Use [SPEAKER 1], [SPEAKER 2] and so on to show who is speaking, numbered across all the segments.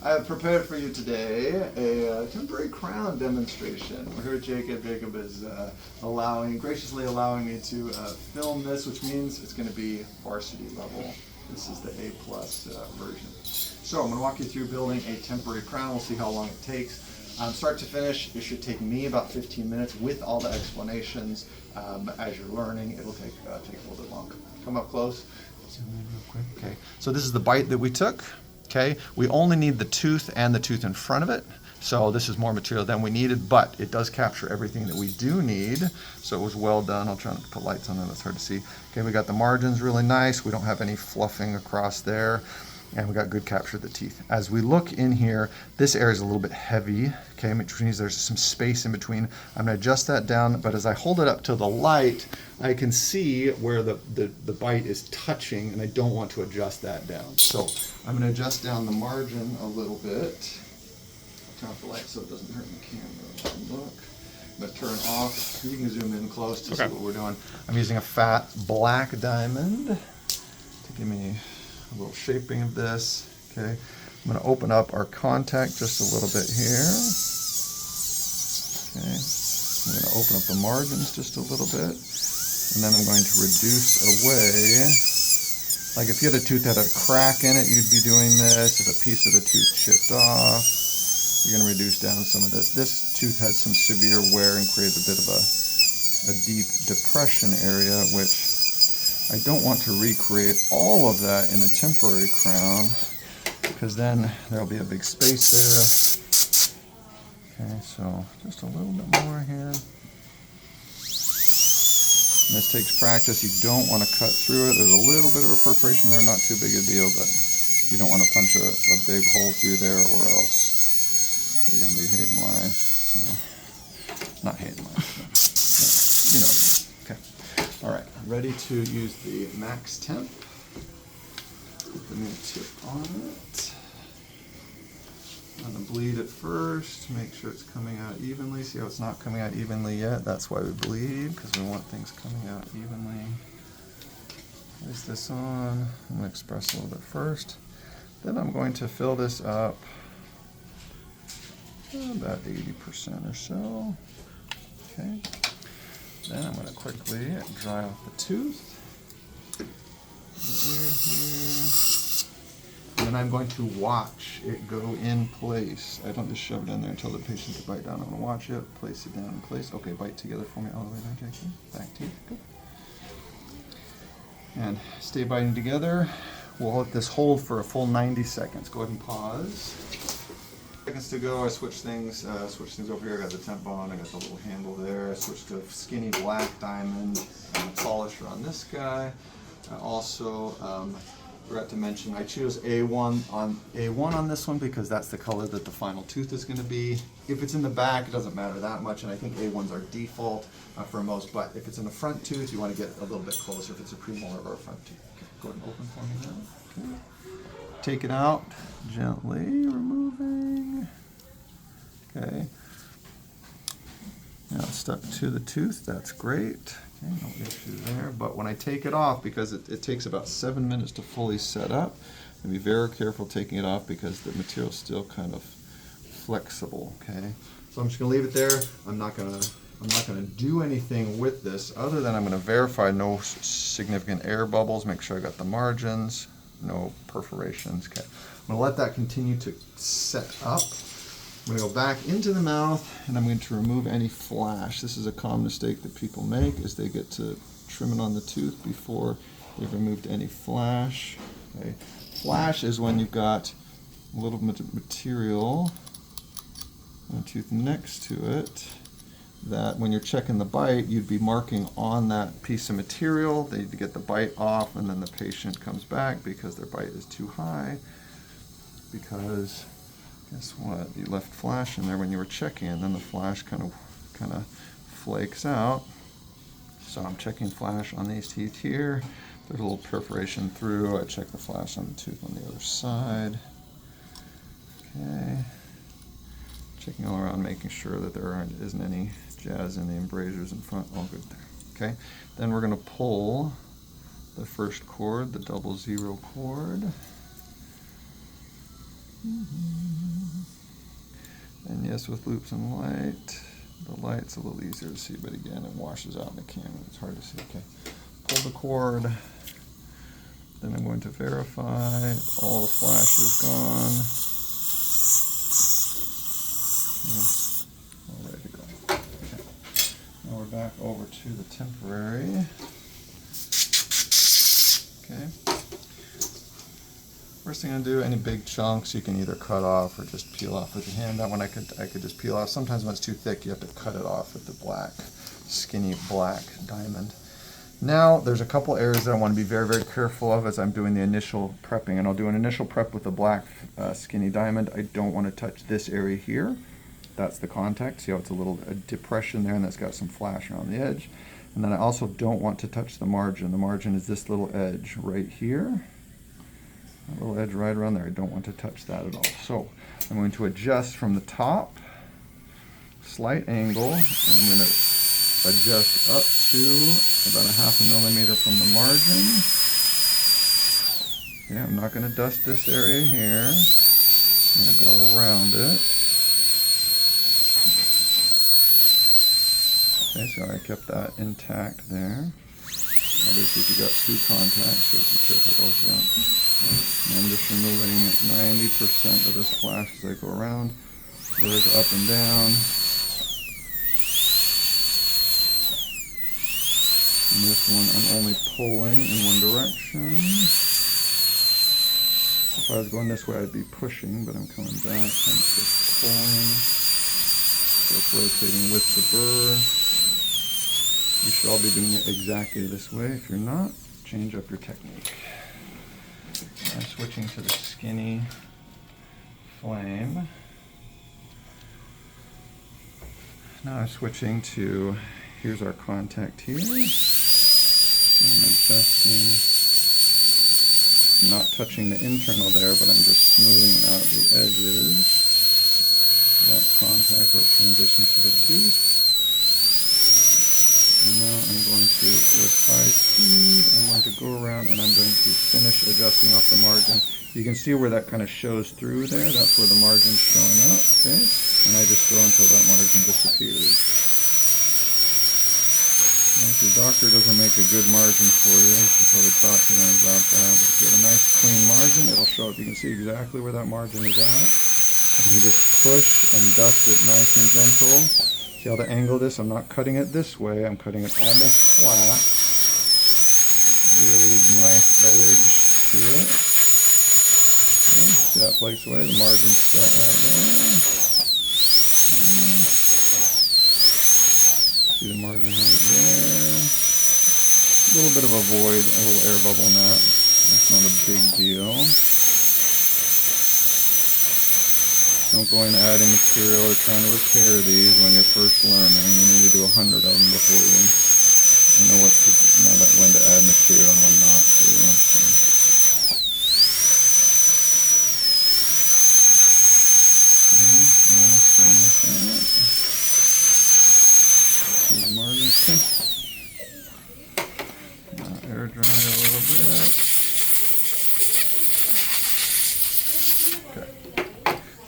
[SPEAKER 1] I have prepared for you today a temporary crown demonstration. We're here with Jacob. Jacob is graciously allowing me to film this, which means it's going to be varsity level. This is the A+ version. So I'm going to walk you through building a temporary crown. We'll see how long it takes. Start to finish, it should take me about 15 minutes with all the explanations. As you're learning, it'll take a little bit longer. Come up close. Zoom in real quick. Okay. So this is the bite that we took. Okay. We only need the tooth and the tooth in front of it. So this is more material than we needed, but it does capture everything that we do need. So it was well done. I'll try not to put lights on there, that's hard to see. Okay, we got the margins really nice. We don't have any fluffing across there. And we got good capture of the teeth. As we look in here, this area is a little bit heavy, okay, which means there's some space in between. I'm gonna adjust that down, but as I hold it up to the light, I can see where the bite is touching, and I don't want to adjust that down. So I'm gonna adjust down the margin a little bit. I'll turn off the light so it doesn't hurt the camera. Look. I'm gonna turn off, you can zoom in close to see what we're doing. I'm using a fat black diamond to give me a little shaping of this. Okay, I'm going to open up our contact just a little bit here. Okay, I'm going to open up the margins just a little bit, and then I'm going to reduce away. Like if you had a tooth that had a crack in it, you'd be doing this. If a piece of the tooth chipped off, you're going to reduce down some of this. This tooth had some severe wear and created a bit of a deep depression area, which I don't want to recreate all of that in the temporary crown, because then there'll be a big space there. Okay, so just a little bit more here. And this takes practice. You don't want to cut through it. There's a little bit of a perforation there, not too big a deal, but you don't want to punch a big hole through there, or else you're going to be hating life. So, not hating life, but, you know. Okay. All right, ready to use the Max Temp. Put the new tip on it. I'm going to bleed it first, make sure it's coming out evenly. See how it's not coming out evenly yet? That's why we bleed, because we want things coming out evenly. Place this on. I'm going to express a little bit first. Then I'm going to fill this up about 80% or so. Okay. Then I'm going to quickly dry off the tooth. And then I'm going to watch it go in place. I don't just shove it in there until the patient can bite down. I'm going to watch it, place it down in place. Okay, bite together for me all the way down, Jason. Back teeth, good. And stay biting together. We'll let this hold for a full 90 seconds. Go ahead and pause. Seconds to go. I switch things over here. I got the temp on. I got the little handle there. I switched to skinny black diamond polisher on this guy. I also forgot to mention I choose A1 on this one because that's the color that the final tooth is going to be. If it's in the back, it doesn't matter that much, and I think A1s are default for most. But if it's in the front tooth, you want to get a little bit closer. If it's a premolar or a front tooth. Okay, go ahead and open for me now. Okay. Take it out, gently removing. Okay. Now it's stuck to the tooth, that's great. Okay, no issue there. But when I take it off, because it takes about 7 minutes to fully set up, and be very careful taking it off because the material's still kind of flexible. Okay. So I'm just gonna leave it there. I'm not gonna do anything with this other than I'm gonna verify no significant air bubbles, make sure I got the margins. No perforations. Okay. I'm going to let that continue to set up. I'm going to go back into the mouth, and I'm going to remove any flash. This is a common mistake that people make, is they get to trimming on the tooth before they've removed any flash. Okay. Flash is when you've got a little material on the tooth next to it, that when you're checking the bite, you'd be marking on that piece of material. They need to get the bite off, and then the patient comes back because their bite is too high. Because guess what? You left flash in there when you were checking, and then the flash kind of flakes out. So I'm checking flash on these teeth here. There's a little perforation through. I check the flash on the tooth on the other side. Okay. Checking all around, making sure that there isn't any jazz in the embrasures in front. All good there. Okay. Then we're going to pull the first cord, the 00 cord. And yes, with loops and light, the light's a little easier to see, but again, it washes out in the camera. It's hard to see. Okay, pull the cord. Then I'm going to verify all the flash is gone. Okay. All ready to go. Okay. Now we're back over to the temporary. Okay. First thing I'm gonna do, any big chunks you can either cut off or just peel off with your hand. That one I could just peel off. Sometimes when it's too thick, you have to cut it off with the black, skinny black diamond. Now there's a couple areas that I want to be very, very careful of as I'm doing the initial prepping, and I'll do an initial prep with the black skinny diamond. I don't want to touch this area here. That's the contact. See how it's a little depression there, and that's got some flash around the edge. And then I also don't want to touch the margin. The margin is this little edge right here. That little edge right around there. I don't want to touch that at all. So I'm going to adjust from the top, slight angle, and I'm going to adjust up to about 1/2 millimeter from the margin. Okay, I'm not going to dust this area here. I'm going to go around it. Okay, so I kept that intact there. Obviously, if you got two contacts, so be careful those down. And I'm just removing 90% of this flash as I go around. Blurs up and down. And this one, I'm only pulling in one direction. If I was going this way, I'd be pushing, but I'm coming back. I'm just pulling. So it's rotating with the burr. You should all be doing it exactly this way. If you're not, change up your technique. I'm switching to the skinny flame. Now I'm switching to, here's our contact here. Okay, I'm adjusting. I'm not touching the internal there, but I'm just smoothing out the edges. That contact where it transitions to the tooth. And now I'm going to, with high speed, I'm going to go around and I'm going to finish adjusting off the margin. You can see where that kind of shows through there. That's where the margin's showing up, okay? And I just go until that margin disappears. And if your doctor doesn't make a good margin for you, you should probably talk to them about that. But if you have a nice clean margin, it'll show up. You can see exactly where that margin is at. And you just push and dust it nice and gentle. See how the angle of this? I'm not cutting it this way. I'm cutting it almost flat. Really nice edge to it. Okay, see that flakes away? The margin's set right there. Okay. See the margin right there. A little bit of a void, a little air bubble in that. That's not a big deal. Don't go in adding material or trying to repair these when you're first learning. You need to do 100 of them before you know when to add material and when not to. So. Okay, almost done with that. See the margin. Now air dry a little bit.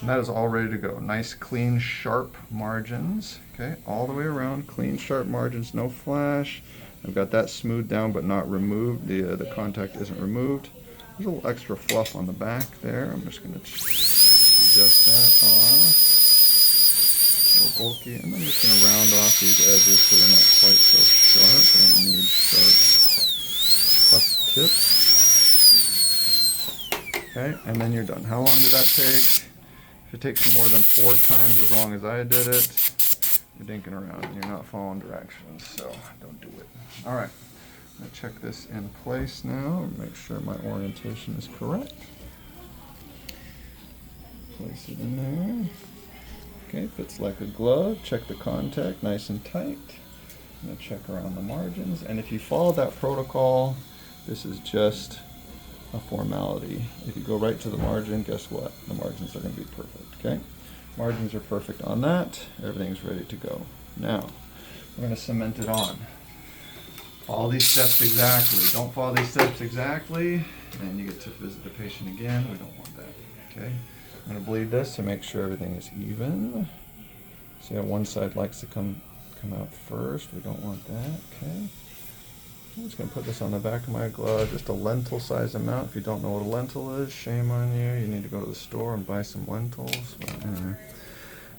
[SPEAKER 1] And that is all ready to go. Nice, clean, sharp margins. Okay, all the way around, clean, sharp margins, no flash. I've got that smoothed down but not removed. The contact isn't removed. There's a little extra fluff on the back there. I'm just going to adjust that off. A little bulky. And I'm just going to round off these edges so they're not quite so sharp. I don't need sharp cusp tips. Okay, and then you're done. How long did that take? If it takes you more than 4 times as long as I did it, you're dinking around and you're not following directions, so don't do it. All right, I'm going to check this in place now, make sure my orientation is correct. Place it in there. Okay, fits like a glove. Check the contact, nice and tight. I'm going to check around the margins, and if you follow that protocol, this is just a formality. If you go right to the margin, guess what? The margins are going to be perfect, okay? Margins are perfect on that. Everything's ready to go. Now, we're going to cement it on. Follow these steps exactly. Don't follow these steps exactly, and you get to visit the patient again. We don't want that, okay? I'm going to bleed this to make sure everything is even. See how one side likes to come out first. We don't want that. Okay. I'm just going to put this on the back of my glove, just a lentil size amount. If you don't know what a lentil is, shame on you. You need to go to the store and buy some lentils. But anyway.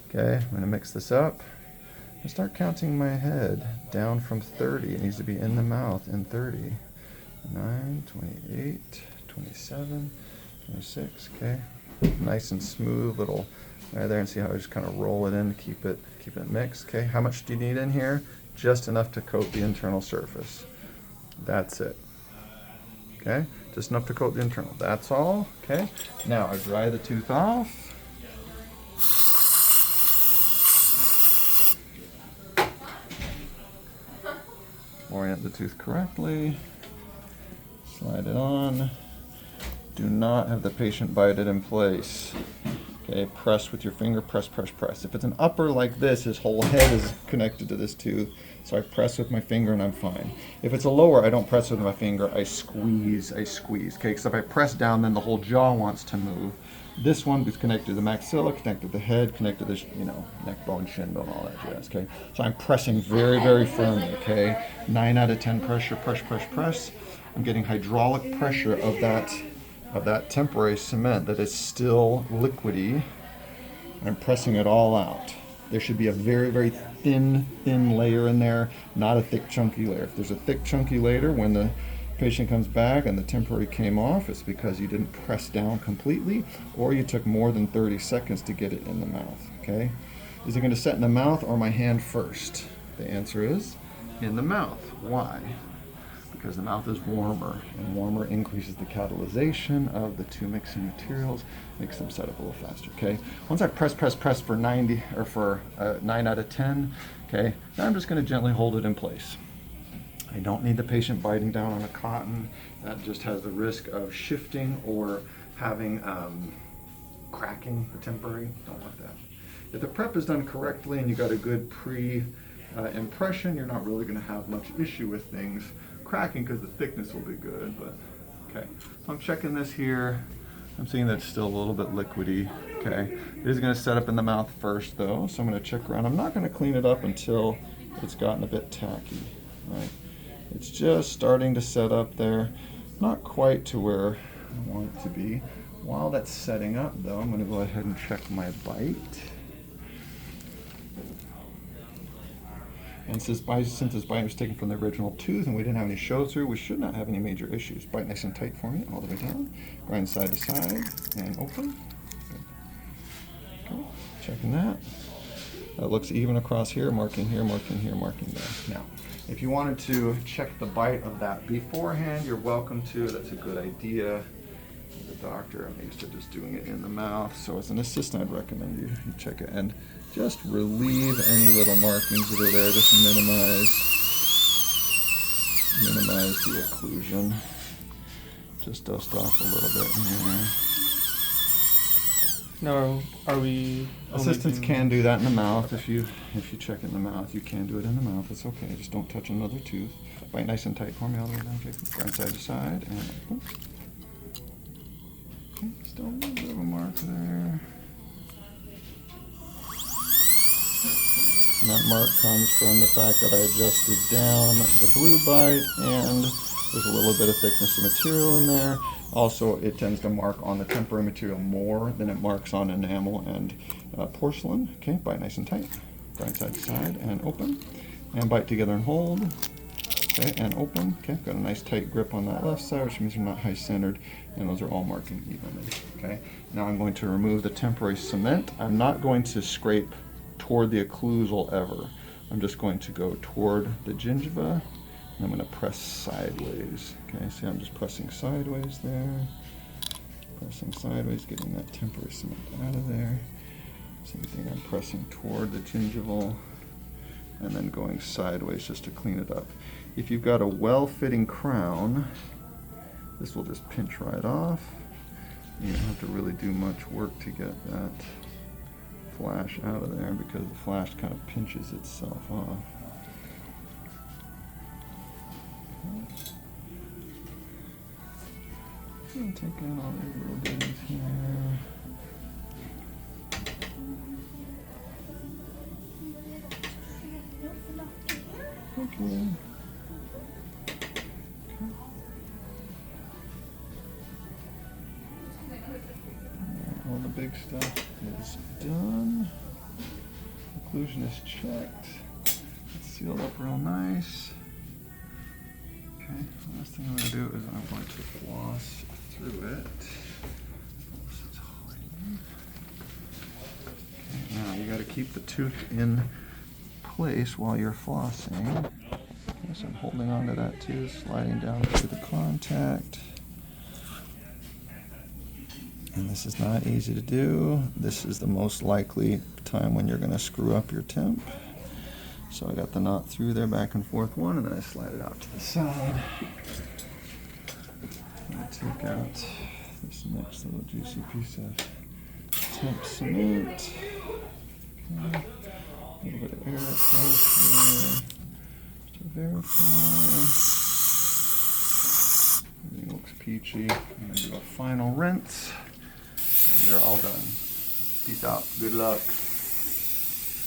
[SPEAKER 1] Okay, I'm going to mix this up. I start counting my head down from 30. It needs to be in the mouth in 30. 9, 28, 27, 26. Okay, nice and smooth little right there, and see how I just kind of roll it in to keep it mixed. Okay, how much do you need in here? Just enough to coat the internal surface. That's it. Okay, just enough to coat the internal. That's all. Okay, now I dry the tooth off. Orient the tooth correctly. Slide it on. Do not have the patient bite it in place. Okay, press with your finger, press, press, press. If it's an upper like this, his whole head is connected to this tooth, so I press with my finger and I'm fine. If it's a lower, I don't press with my finger, I squeeze, okay? Because if I press down, then the whole jaw wants to move. This one is connected to the maxilla, connected to the head, connected to the, neck bone, shin bone, all that jazz, okay? So I'm pressing very, very firmly, okay? 9 out of 10 pressure, press, press, press. I'm getting hydraulic pressure of that temporary cement that is still liquidy. I'm pressing it all out. There should be a very, very thin layer in there, not a thick, chunky layer. If there's a thick, chunky layer, when the patient comes back and the temporary came off, it's because you didn't press down completely, or you took more than 30 seconds to get it in the mouth, okay? Is it going to set in the mouth or my hand first? The answer is in the mouth. Why? Because the mouth is warmer, and warmer increases the catalyzation of the two mixing materials, makes them set up a little faster, okay? Once I press for 90, or for 9 out of 10, okay, now I'm just going to gently hold it in place. I don't need the patient biting down on a cotton. That just has the risk of shifting or having cracking the temporary. Don't want that. If the prep is done correctly and you got a good pre-impression, you're not really going to have much issue with things cracking because the thickness will be good. But okay, so I'm checking this here. I'm seeing that it's still a little bit liquidy. Okay, it is going to set up in the mouth first though, so I'm going to check around. I'm not going to clean it up until it's gotten a bit tacky, right? It's just starting to set up there, not quite to where I want it to be. While that's setting up though, I'm going to go ahead and check my bite. And since this bite was taken from the original tooth and we didn't have any show through, we should not have any major issues. Bite nice and tight for me, all the way down. Grind side to side and open. Okay, checking that. That looks even across here, marking here, marking here, marking there. Now, if you wanted to check the bite of that beforehand, you're welcome to. That's a good idea. The doctor, I'm used to just doing it in the mouth. So as an assistant, I'd recommend you check it and just relieve any little markings that are there. Just minimize the occlusion. Just dust off a little bit in here.
[SPEAKER 2] Now, are we?
[SPEAKER 1] Assistants can do that in the mouth. If you check in the mouth, you can do it in the mouth. It's okay. Just don't touch another tooth. Bite nice and tight for me all the way down, Jacob. Grind side to side and open. Okay, still a little bit of a mark there. And that mark comes from the fact that I adjusted down the blue bite, and there's a little bit of thickness of material in there. Also, it tends to mark on the temporary material more than it marks on enamel and porcelain. Okay, bite nice and tight. Grind side to side and open. And bite together and hold. Okay, and open. Okay, got a nice tight grip on that left side, which means you're not high-centered, and those are all marking evenly. Okay, now I'm going to remove the temporary cement. I'm not going to scrape toward the occlusal ever. I'm just going to go toward the gingiva. I'm going to press sideways. Okay, see, I'm just pressing sideways there. Pressing sideways, getting that temporary cement out of there. Same thing, I'm pressing toward the gingival and then going sideways just to clean it up. If you've got a well-fitting crown, this will just pinch right off. You don't have to really do much work to get that flash out of there because the flash kind of pinches itself off. I'll take in all these little digits here. Okay. All the big stuff is done. Occlusion is checked. It's sealed up real nice. Okay, last thing I'm going to do is I'm going to floss through it. Okay, now you got to keep the tooth in place while you're flossing. Okay, so I'm holding on to that tooth, sliding down through the contact. And this is not easy to do. This is the most likely time when you're going to screw up your temp. So I got the knot through there, back and forth one, and then I slide it out to the side. I take out this next little juicy piece of temp cement. Okay. A little bit of air across here just to verify. Everything looks peachy. I'm going to do a final rinse. And you're all done. Peace out. Good luck.